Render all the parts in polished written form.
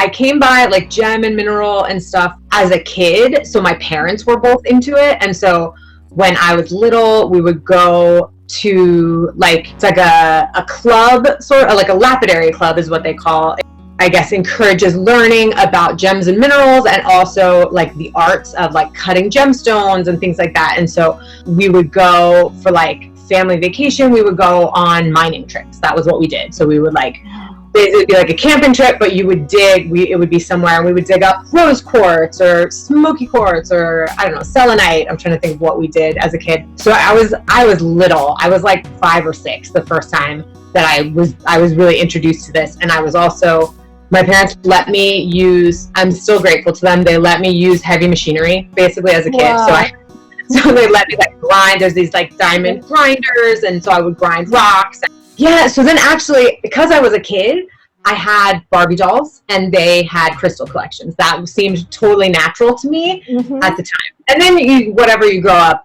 I came by like gem and mineral and stuff as a kid. So my parents were both into it. And so when I was little, we would go to like, it's like a club, sort of like a lapidary club is what they call it. I guess encourages learning about gems and minerals and also like the arts of like cutting gemstones and things like that. And so we would go for like family vacation, we would go on mining trips. That was what we did. So we would like, it would be like a camping trip, but you would dig, it would be somewhere and we would dig up rose quartz or smoky quartz or I don't know, selenite. I'm trying to think of what we did as a kid. So I was little. I was like 5 or 6 the first time that I was really introduced to this. And I was also, my parents let me use, I'm still grateful to them, they let me use heavy machinery basically as a kid. Wow. So they let me like grind, there's these like diamond grinders, and so I would grind rocks. Yeah, so then actually, because I was a kid, I had Barbie dolls and they had crystal collections. That seemed totally natural to me at the time. And then whatever you grow up,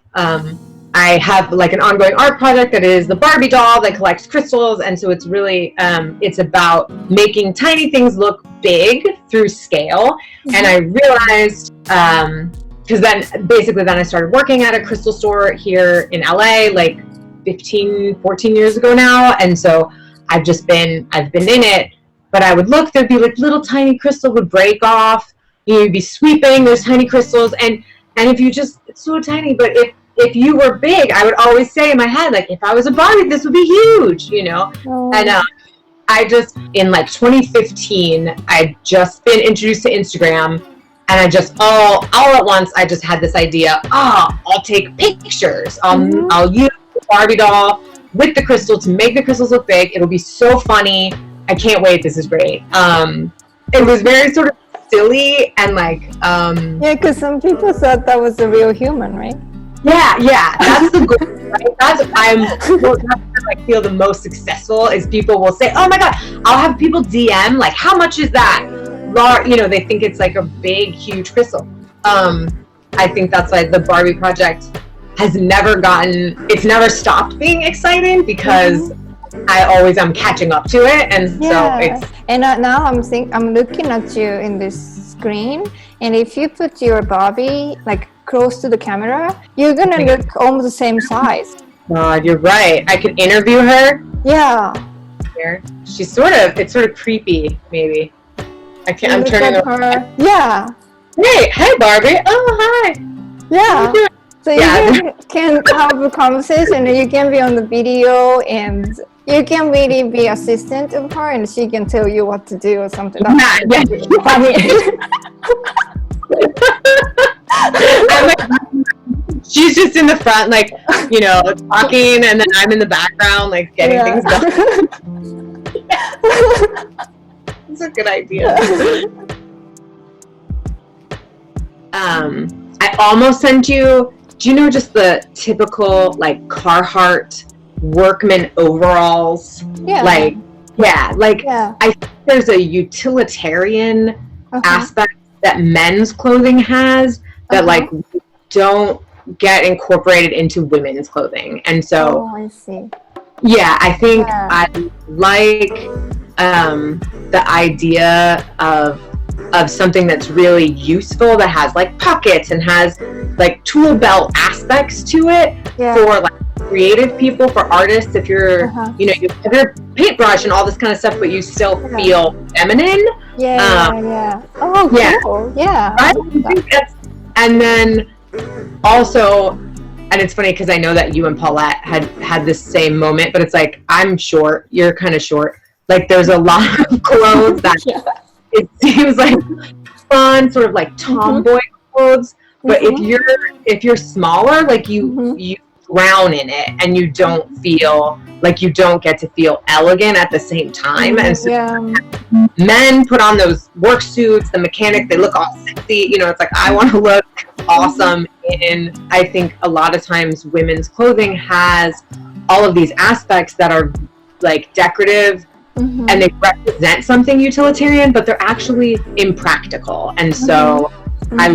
I have like an ongoing art project that is the Barbie doll that collects crystals. And so it's really, it's about making tiny things look big through scale. And I realized, because then I started working at a crystal store here in LA, like 14 years ago now. And so I've been in it, but I would look, there'd be like little tiny crystal would break off. You'd be sweeping, there's tiny crystals. And if you just, it's so tiny, but if you were big, I would always say in my head, like, if I was a Barbie, this would be huge, you know? Oh. And I just, in like 2015, I'd just been introduced to Instagram, and I just, all at once, I just had this idea, I'll take pictures. I'll use the Barbie doll with the crystal to make the crystals look big. It'll be so funny. I can't wait. This is great. It was very sort of silly and like... yeah, because some people thought that was a real human, right? Yeah, that's the goal, right? That's I feel the most successful is people will say, oh my God, I'll have people DM, like, how much is that? You know, they think it's like a big, huge crystal. I think that's why the Barbie project has it's never stopped being exciting because I always am catching up to it. And so it's... And now I'm looking at you in this screen, and if you put your Barbie like close to the camera, you're gonna look almost the same size. God, you're right. I could interview her. Yeah. Here. It's sort of creepy, maybe. I'm turning her. Yeah. Hey Barbie. Oh, hi. Yeah. So you can have a conversation, and you can be on the video, and you can really be assistant of her, and she can tell you what to do or something. That's funny. She's just in the front, like, you know, talking, and then I'm in the background, like, getting things done. It's a good idea. I almost sent you, do you know just the typical, like, Carhartt workman overalls? Yeah. I think there's a utilitarian aspect that men's clothing has that, like, don't get incorporated into women's clothing. And so, I see. Yeah, I think I like the idea of something that's really useful, that has like pockets and has like tool belt aspects to it for like creative people, for artists. If you're, you know, you have your paintbrush and all this kind of stuff, but you still feel feminine. Oh, cool. Yeah. I think that's, and then also, and it's funny because I know that you and Paulette had this same moment, but it's like, I'm short, you're kind of short. Like, there's a lot of clothes that it seems like fun, sort of like tomboy clothes. But if you're smaller, like you drown in it, and you don't feel like, you don't get to feel elegant at the same time. And so men put on those work suits, the mechanic, they look all sexy, you know, it's like, I want to look awesome. And I think a lot of times women's clothing has all of these aspects that are like decorative, and they represent something utilitarian, but they're actually impractical. And so I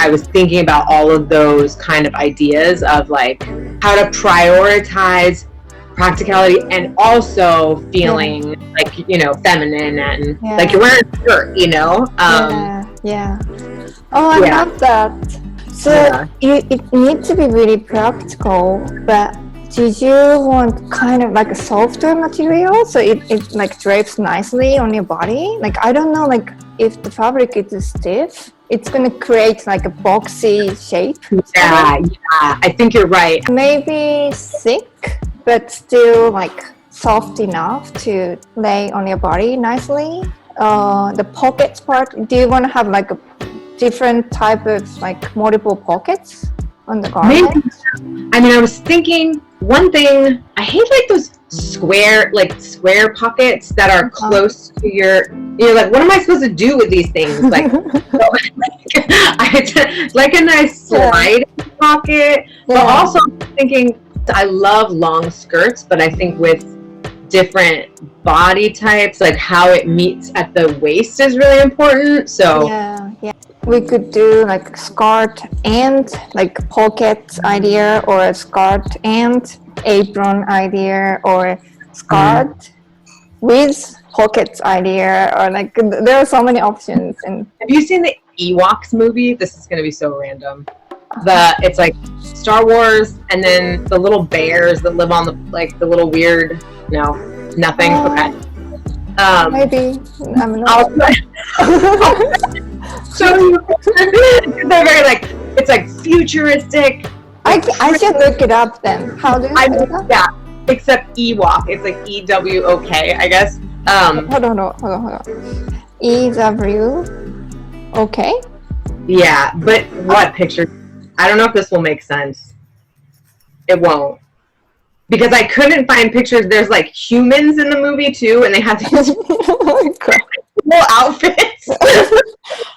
was thinking about all of those kind of ideas of like how to prioritize practicality and also feeling like, you know, feminine and like you're wearing a shirt, you know. Oh, I love that. So it needs to be really practical, but did you want kind of like a softer material so it like drapes nicely on your body? Like, I don't know, like if the fabric is stiff, it's gonna create like a boxy shape. Yeah, I think you're right. Maybe thick, but still like soft enough to lay on your body nicely. The pockets part, do you want to have like a different type of like multiple pockets on the garment? Maybe. I mean, I was thinking one thing, I hate like those square pockets that are close to you're like, what am I supposed to do with these things? Like, like a nice slide pocket, but also I'm thinking I love long skirts, but I think with different body types, like how it meets at the waist is really important. So we could do like skirt and like pocket idea, or a skirt and apron idea, or skirt with pockets idea, or like there are so many options. And have you seen the Ewoks movie? This is going to be so random. It's like Star Wars, and then the little bears that live on the little weird nothing. Okay. Maybe I'm not. So they're very like, it's like futuristic. I should look it up then. How do you say that? Yeah, except Ewok. It's like EWOK, I guess. Hold on. EWOK? Yeah, but what picture? I don't know if this will make sense. It won't. Because I couldn't find pictures. There's like humans in the movie too, and they have these cool outfits.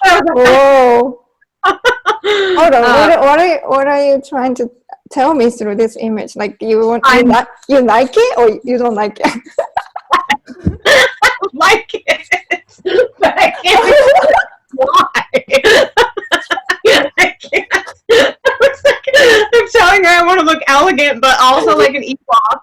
Whoa. Hold on. What are you trying to tell me through this image? Like you like it or you don't like it? I like it, but I can't. Why? I can't. I'm telling her I want to look elegant, but also like an Ewok.